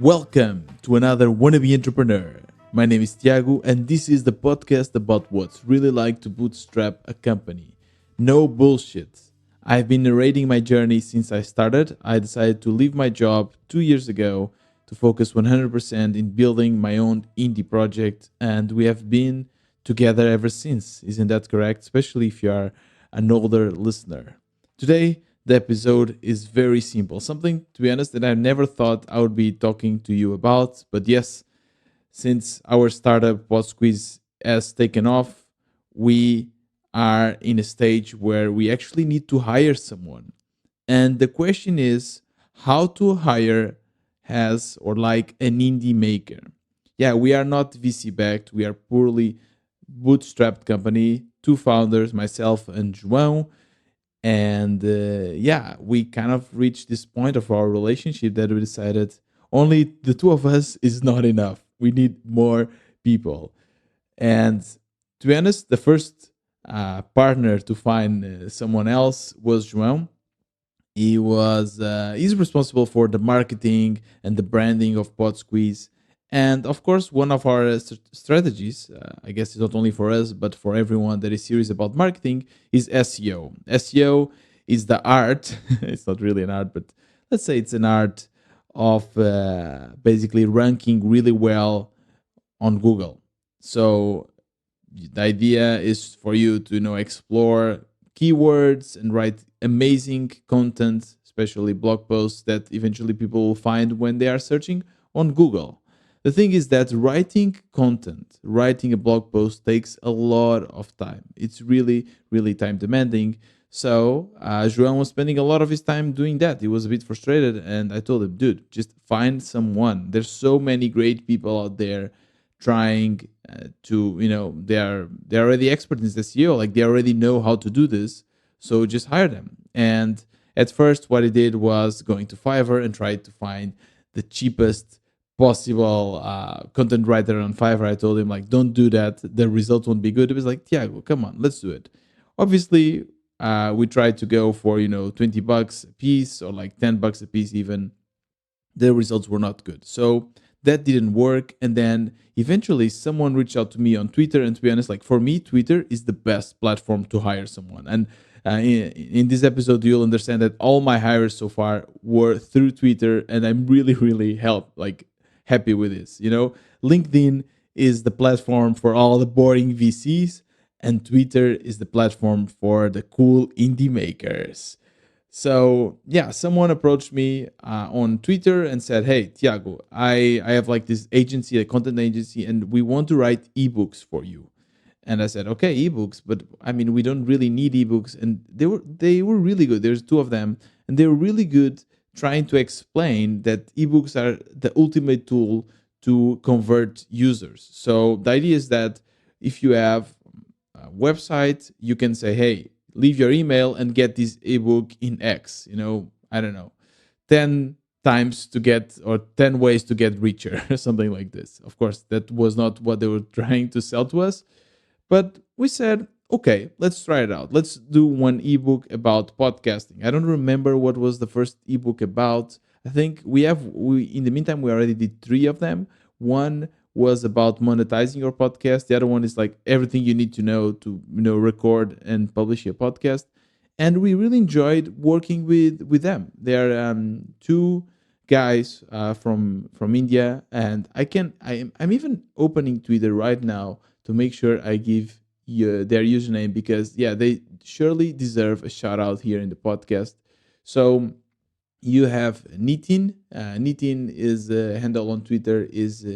Welcome to another Wannabe Entrepreneur. My name is Tiago, and this is the podcast about what's really like to bootstrap a company. No bullshit. I've been narrating my journey since I started. I decided to leave my job 2 years ago to focus 100% in building my own indie project, and we have been together ever since. Isn't that correct? Especially if you are an older listener. Today, the episode is very simple. Something, to be honest, that I never thought I would be talking to you about. But yes, since our startup Squeeze has taken off, we are in a stage where we actually need to hire someone. And the question is how to hire as or like an indie maker. Yeah, we are not VC backed. We are poorly bootstrapped company, two founders, myself and João, and yeah, we kind of reached this point of our relationship that we decided only the two of us is not enough. We need more people. And to be honest, the first partner to find someone else was João. He's responsible for the marketing and the branding of Pod Squeeze. And of course, one of our strategies, I guess it's not only for us, but for everyone that is serious about marketing, is SEO. SEO is the art, it's not really an art, but let's say it's an art of basically ranking really well on Google. So the idea is for you to explore keywords and write amazing content, especially blog posts that eventually people will find when they are searching on Google. The thing is that writing content, writing a blog post takes a lot of time. It's really, really time demanding. So João was spending a lot of his time doing that. He was a bit frustrated, and I told him, dude, just find someone. There's so many great people out there trying to, they're already experts in SEO, like they already know how to do this. So just hire them. And at first, what he did was going to Fiverr and try to find the cheapest possible content writer on Fiverr. I told him, like, don't do that. The results won't be good. It was like, Tiago, come on, let's do it. Obviously, we tried to go for, $20 a piece or like $10 a piece even. The results were not good. So that didn't work. And then eventually someone reached out to me on Twitter. And to be honest, like for me, Twitter is the best platform to hire someone. And in this episode, you'll understand that all my hires so far were through Twitter. And I'm really, really happy with this. LinkedIn is the platform for all the boring VCs, and Twitter is the platform for the cool indie makers. So yeah, someone approached me on Twitter and said, "Hey, Tiago, I have like this agency, a content agency, and we want to write ebooks for you." And I said, "Okay, ebooks, but I mean, we don't really need ebooks." And they were really good. There's two of them, and they were really good trying to explain that ebooks are the ultimate tool to convert users. So the idea is that if you have a website, you can say, "Hey, leave your email and get this ebook in X, I don't know, 10 times to get, or 10 ways to get richer," or something like this. Of course, that was not what they were trying to sell to us, but we said, okay, let's try it out. Let's do one ebook about podcasting. I don't remember what was the first ebook about. I think we in the meantime, we already did three of them. One was about monetizing your podcast. The other one is like everything you need to know to record and publish your podcast. And we really enjoyed working with them. They're two guys from India, and I'm even opening Twitter right now to make sure I give you their username, because yeah, they surely deserve a shout out here in the podcast. So you have Nitin. Nitin is handle on Twitter is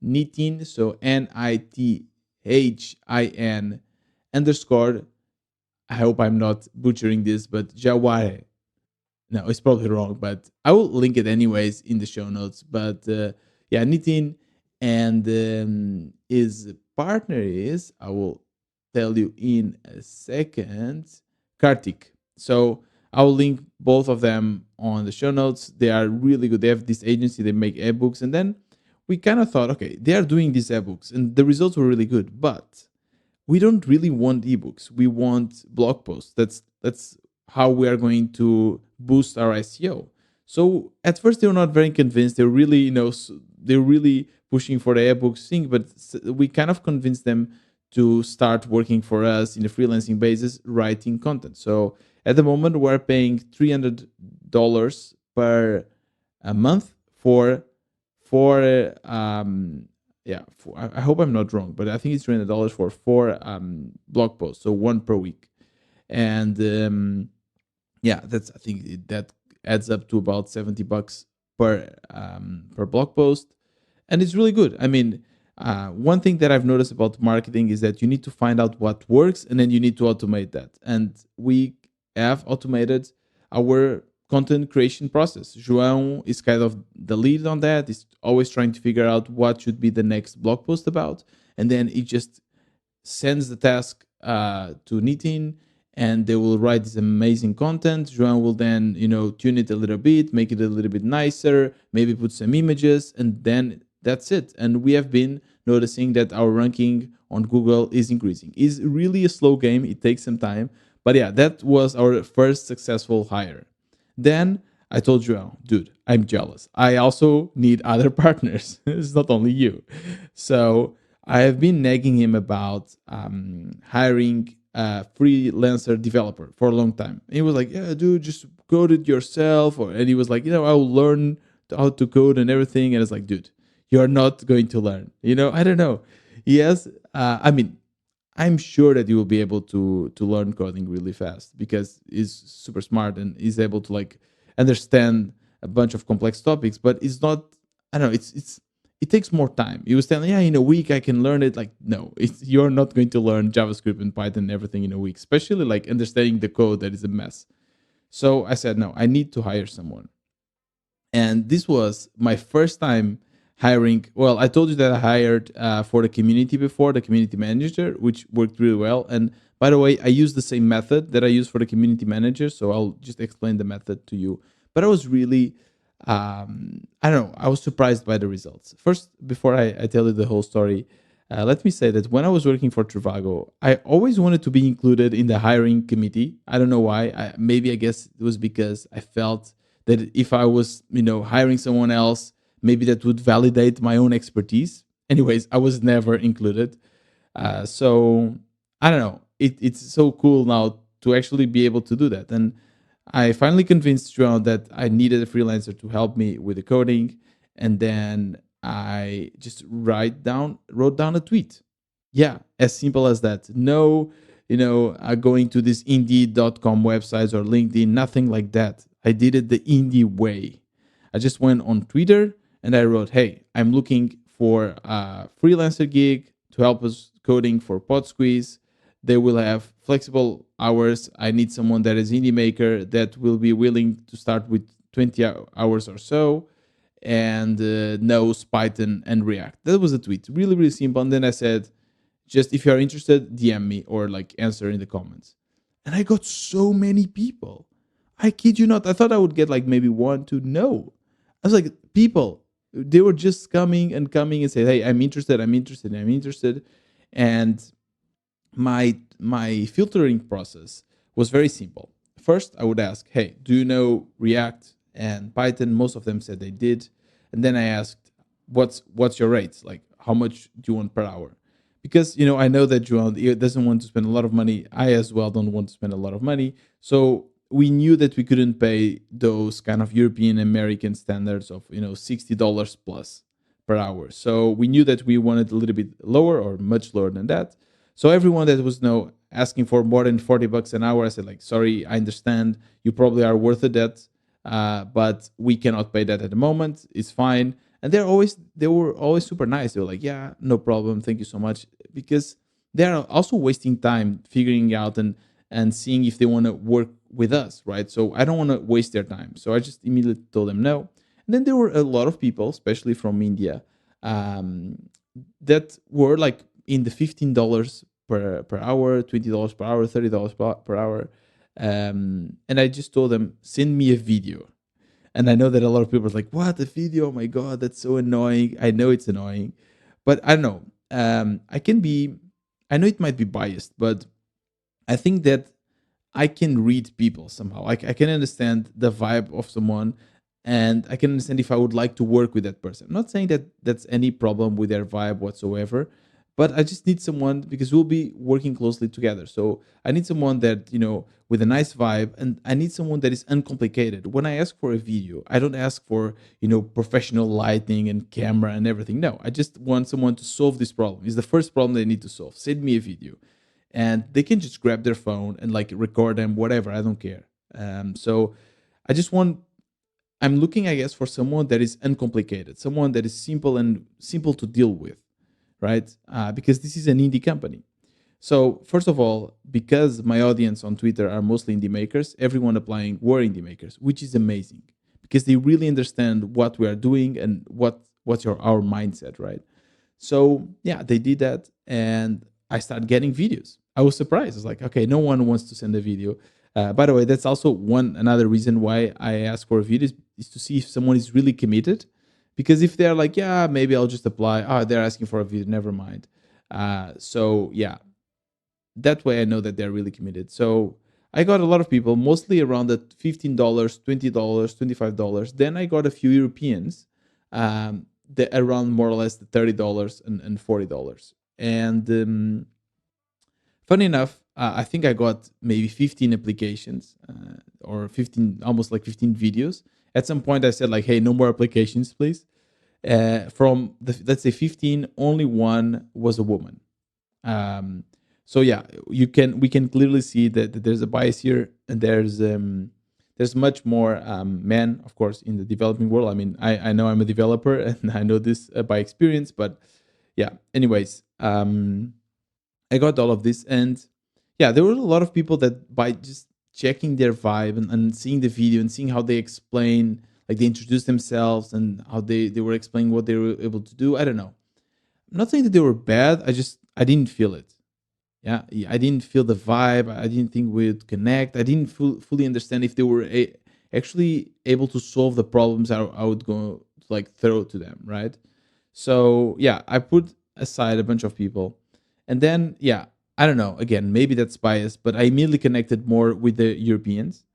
Nitin, so NITHIN underscore. I hope I'm not butchering this, but Jaware. No, it's probably wrong, but I will link it anyways in the show notes. But yeah, Nitin, and his partner is, I will tell you in a second, Kartik. So I will link both of them on the show notes. They are really good. They have this agency, they make ebooks, and then we kind of thought, okay, they are doing these ebooks and the results were really good, but we don't really want ebooks. We want blog posts. That's how we are going to boost our SEO. So at first they were not very convinced. They were really, they're really pushing for the ebooks thing, but we kind of convinced them to start working for us in a freelancing basis, writing content. So at the moment, we're paying $300 per a month for yeah. I hope I'm not wrong, but I think it's $300 for four blog posts, so one per week, and yeah, that's I think that adds up to about $70 per blog post, and it's really good. I mean, one thing that I've noticed about marketing is that you need to find out what works, and then you need to automate that. And we have automated our content creation process. João is kind of the lead on that. He's always trying to figure out what should be the next blog post about, and then he just sends the task to Nitin, and they will write this amazing content. Joan will then, tune it a little bit, make it a little bit nicer, maybe put some images, and then that's it. And we have been noticing that our ranking on Google is increasing. It's really a slow game. It takes some time. But yeah, that was our first successful hire. Then I told João, dude, I'm jealous. I also need other partners. It's not only you. So I have been nagging him about hiring a freelancer developer for a long time. And he was like, "Yeah, dude, just code it yourself." And he was like, "I'll learn how to code and everything." And it's like, dude, you're not going to learn. I don't know. Yes, I mean, I'm sure that you will be able to learn coding really fast because he's super smart and is able to like understand a bunch of complex topics. But it's not. I don't know. It takes more time. You was telling, yeah, in a week I can learn it. Like, no, you're not going to learn JavaScript and Python and everything in a week, especially like understanding the code that is a mess. So I said, no, I need to hire someone. And this was my first time hiring. Well, I told you that I hired for the community before, the community manager, which worked really well. And by the way, I used the same method that I use for the community manager. So I'll just explain the method to you. But I was really, I don't know, I was surprised by the results. First, before I tell you the whole story, let me say that when I was working for Trivago, I always wanted to be included in the hiring committee. I don't know why. Maybe I guess it was because I felt that if I was, hiring someone else, maybe that would validate my own expertise. Anyways, I was never included. So I don't know. It's so cool now to actually be able to do that. And I finally convinced João that I needed a freelancer to help me with the coding. And then I just wrote down a tweet. Yeah, as simple as that. No, going to these Indeed.com websites or LinkedIn, nothing like that. I did it the indie way. I just went on Twitter and I wrote, "Hey, I'm looking for a freelancer gig to help us coding for Pod Squeeze. They will have flexible hours. I need someone that is indie maker that will be willing to start with 20 hours or so and knows Python and React." That was a tweet. Really, really simple. And then I said, just if you're interested, DM me or like answer in the comments. And I got so many people. I kid you not. I thought I would get like maybe one, two. No. I was like, people, they were just coming and coming and say, "Hey, I'm interested, I'm interested, I'm interested." And my filtering process was very simple. First, I would ask, "Hey, do you know React and Python?" Most of them said they did. And then I asked, what's your rates? Like, how much do you want per hour? Because I know that Joel doesn't want to spend a lot of money. I as well don't want to spend a lot of money. So we knew that we couldn't pay those kind of European American standards of $60 plus per hour. So we knew that we wanted a little bit lower or much lower than that. So everyone that was asking for more than $40 an hour, I said like, sorry, I understand. You probably are worth it that, but we cannot pay that at the moment. It's fine. And they were always super nice. They were like, "Yeah, no problem. Thank you so much." Because they're also wasting time figuring out and seeing if they want to work with us, right? So I don't want to waste their time. So I just immediately told them no. And then there were a lot of people, especially from India, that were like in the $15 per hour, $20 per hour, $30 per hour. And I just told them, send me a video. And I know that a lot of people are like, "What, a video? Oh my god, that's so annoying." I know it's annoying, but I don't know. I know it might be biased, but I think that I can read people somehow. I can understand the vibe of someone. and I can understand if I would like to work with that person. I'm not saying that that's any problem with their vibe whatsoever, but I just need someone because we'll be working closely together. So I need someone that, with a nice vibe, and I need someone that is uncomplicated. When I ask for a video, I don't ask for, professional lighting and camera and everything. No, I just want someone to solve this problem. It's the first problem they need to solve. Send me a video, and they can just grab their phone and like record them, whatever. I don't care. So I just want I'm looking, I guess, for someone that is uncomplicated, someone that is simple and simple to deal with, right? Because this is an indie company. So first of all, because my audience on Twitter are mostly indie makers, everyone applying were indie makers, which is amazing because they really understand what we are doing and what's our mindset, right? So yeah, they did that, and I started getting videos. I was surprised. I was like, okay, no one wants to send a video. By the way, that's also another reason why I ask for a video is to see if someone is really committed. Because if they're like, yeah, maybe I'll just apply. Ah, they're asking for a video. Never mind. So yeah, that way I know that they're really committed. So I got a lot of people, mostly around the $15, $20, $25. Then I got a few Europeans, around more or less the $30 and $40. And funny enough, I think I got maybe 15 applications, or 15, almost like 15 videos. At some point, I said like, "Hey, no more applications, please." From let's say 15, only one was a woman. Um, so yeah, we can clearly see that there's a bias here, and there's much more men, of course, in the developing world. I mean, I know I'm a developer and I know this by experience, but yeah. Anyways, I got all of this, and yeah, there were a lot of people that by just checking their vibe and seeing the video and seeing how they explain, like they introduce themselves and how they were explaining what they were able to do. I don't know. I'm not saying that they were bad. I didn't feel it. I didn't feel the vibe. I didn't think we'd connect. I didn't fully understand if they were actually able to solve the problems I would go like throw to them, right? So yeah, I put aside a bunch of people, and then yeah, I don't know. Again, maybe that's bias, but I immediately connected more with the Europeans.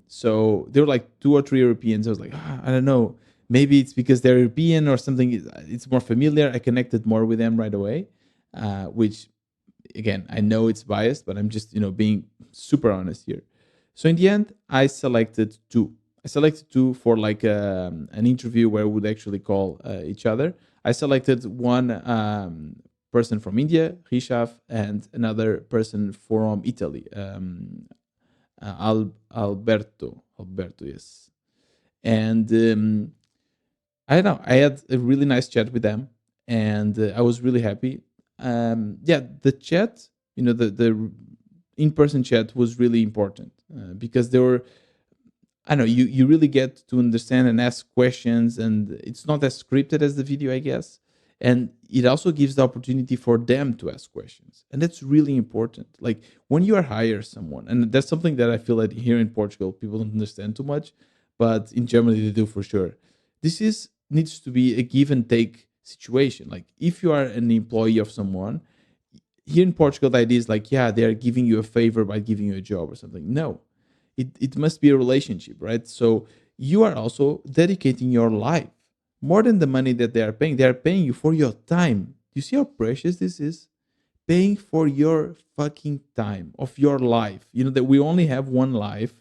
So there were like two or three Europeans. I was like, I don't know. Maybe it's because they're European or something. It's more familiar. I connected more with them right away, which again, I know it's biased, but I'm just being super honest here. So in the end, I selected two. I selected two for like an interview where we would actually call each other. I selected one person from India, Rishav, and another person from Italy, Alberto. Alberto, yes. And I don't know. I had a really nice chat with them, and I was really happy. Yeah, the chat, the in person chat was really important because there were, I don't know, you really get to understand and ask questions, and it's not as scripted as the video, I guess. And it also gives the opportunity for them to ask questions, and that's really important. Like when you are hire someone, and that's something that I feel like here in Portugal people don't understand too much, but in Germany they do for sure. This is needs to be a give and take situation. Like if you are an employee of someone, here in Portugal, the idea is like, yeah, they're giving you a favor by giving you a job or something. No, it must be a relationship, right? So you are also dedicating your life more than the money that they are paying. They are paying you for your time. You see how precious this is? Paying for your fucking time of your life. You know that we only have one life,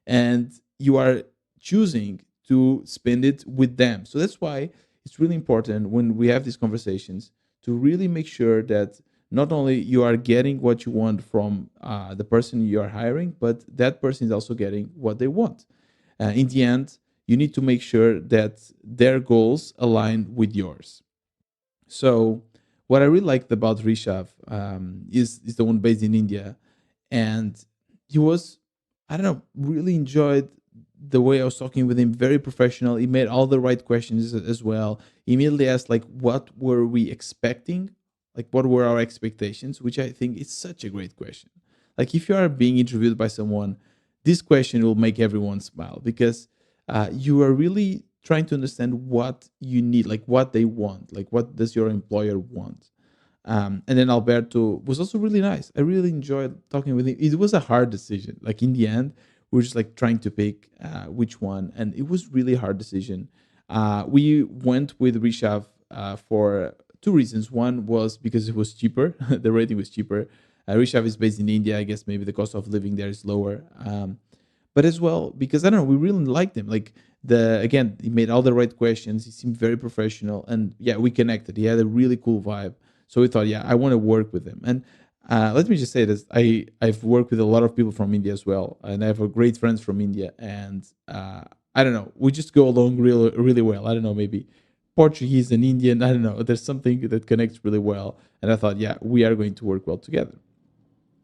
and you are choosing to spend it with them. So that's why it's really important when we have these conversations to really make sure that not only you are getting what you want from the person you are hiring, but that person is also getting what they want. In the end, you need to make sure that their goals align with yours. So, what I really liked about Rishav is the one based in India, and he was, I don't know, really enjoyed the way I was talking with him. Very professional. He made all the right questions as well. He immediately asked like, "What were we expecting? Like, what were our expectations?" Which I think is such a great question. Like, if you are being interviewed by someone, this question will make everyone smile because you are really trying to understand what you need, like what they want, like what does your employer want. And then Alberto was also really nice. I really enjoyed talking with him. It was a hard decision. Like in the end, we were just like trying to pick which one, and it was really hard decision. We went with Rishav for two reasons. One was because it was cheaper; the rating was cheaper. Rishav is based in India. I guess maybe the cost of living there is lower. But as well because I don't know, we really liked him. Like the again, he made all the right questions. He seemed very professional, and yeah, we connected. He had a really cool vibe. So we thought, yeah, I want to work with him. And let me just say this: I've worked with a lot of people from India as well, and I have a great friends from India, and I don't know, we just go along really well. I don't know, maybe Portuguese and Indian. I don't know. There's something that connects really well, and I thought, yeah, we are going to work well together.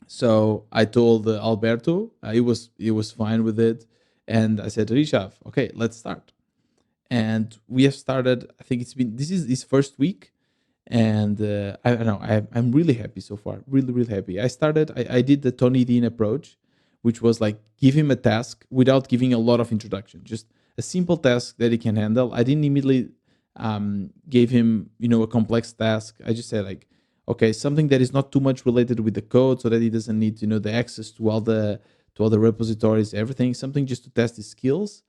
So I told Alberto, he was fine with it, and I said, Rishav, okay, let's start. And we have started. I think this is his first week, and I don't know. I'm really happy so far. Really, really happy. I did the Tony Dean approach, which was like give him a task without giving a lot of introduction, just a simple task that he can handle. I didn't immediately gave him a complex task. I just said like, okay, something that is not too much related with the code, so that he doesn't need the access to all the repositories, everything. Something just to test his skills.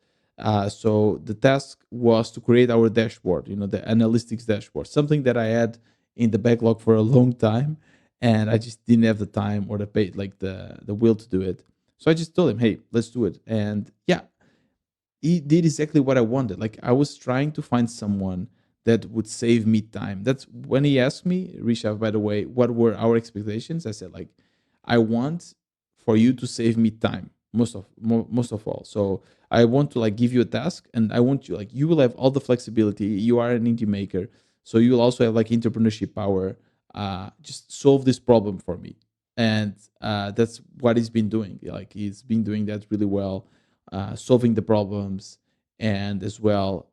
So the task was to create our dashboard, the analytics dashboard, something that I had in the backlog for a long time, and I just didn't have the time or the pay, like the will to do it. So I just told him, hey, let's do it. And yeah, he did exactly what I wanted. Like I was trying to find someone that would save me time. That's when he asked me, Rishav, by the way, what were our expectations? I said like, I want for you to save me time most of all. So I want to like give you a task, and I want you like you will have all the flexibility. You are an indie maker, so you will also have like entrepreneurship power. Just solve this problem for me, and that's what he's been doing. Like he's been doing that really well, solving the problems, and as well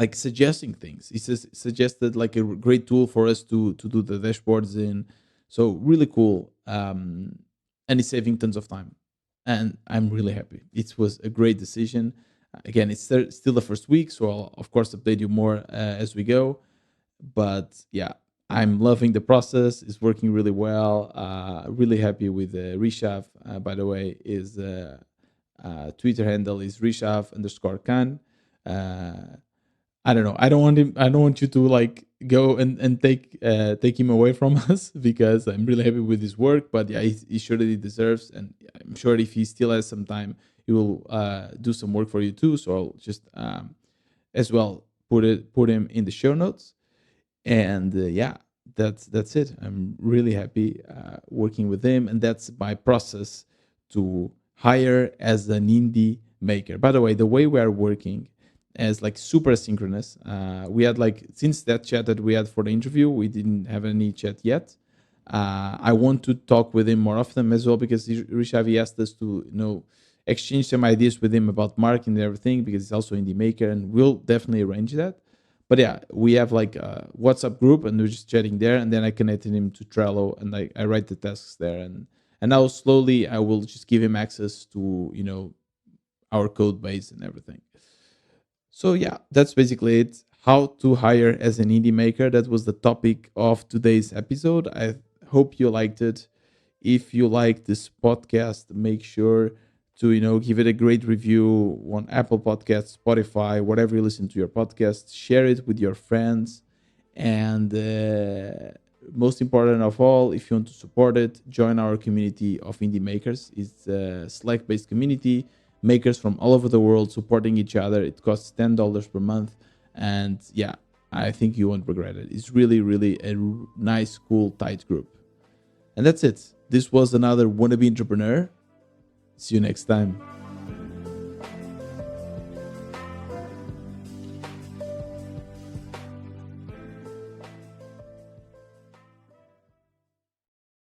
like suggesting things. He suggested like a great tool for us to do the dashboards in. So really cool, and it's saving tons of time, and I'm really happy. It was a great decision. Again, it's still the first week, so I'll of course update you more as we go. But yeah, I'm loving the process. It's working really well. Really happy with Rishav. By the way, is Twitter handle is Rishav underscore Khan. Uh, I don't know. I don't want him. I don't want you to like go and take him away from us because I'm really happy with his work. But yeah, he surely deserves, and I'm sure if he still has some time, he will do some work for you too. So I'll just as well put him in the show notes. And yeah, that's it. I'm really happy working with him, and that's my process to hire as an indie maker. By the way, the way we are working as like super synchronous. We had like since that chat that we had for the interview, we didn't have any chat yet. I want to talk with him more often as well because Rishavi asked us to exchange some ideas with him about marketing and everything because he's also indie maker, and we'll definitely arrange that. But yeah, we have like a WhatsApp group, and we're just chatting there. And then I connected him to Trello, and I write the tasks there. And now slowly I will just give him access to our code base and everything. So yeah, that's basically it. How to hire as an indie maker. That was the topic of today's episode. I hope you liked it. If you like this podcast, make sure to give it a great review on Apple Podcasts, Spotify, whatever you listen to your podcast. Share it with your friends, and most important of all, if you want to support it, join our community of indie makers. It's a Slack-based community, makers from all over the world supporting each other. It costs $10 per month, and yeah, I think you won't regret it. It's really, really a nice, cool, tight group. And that's it. This was another Wannabe Entrepreneur. See you next time.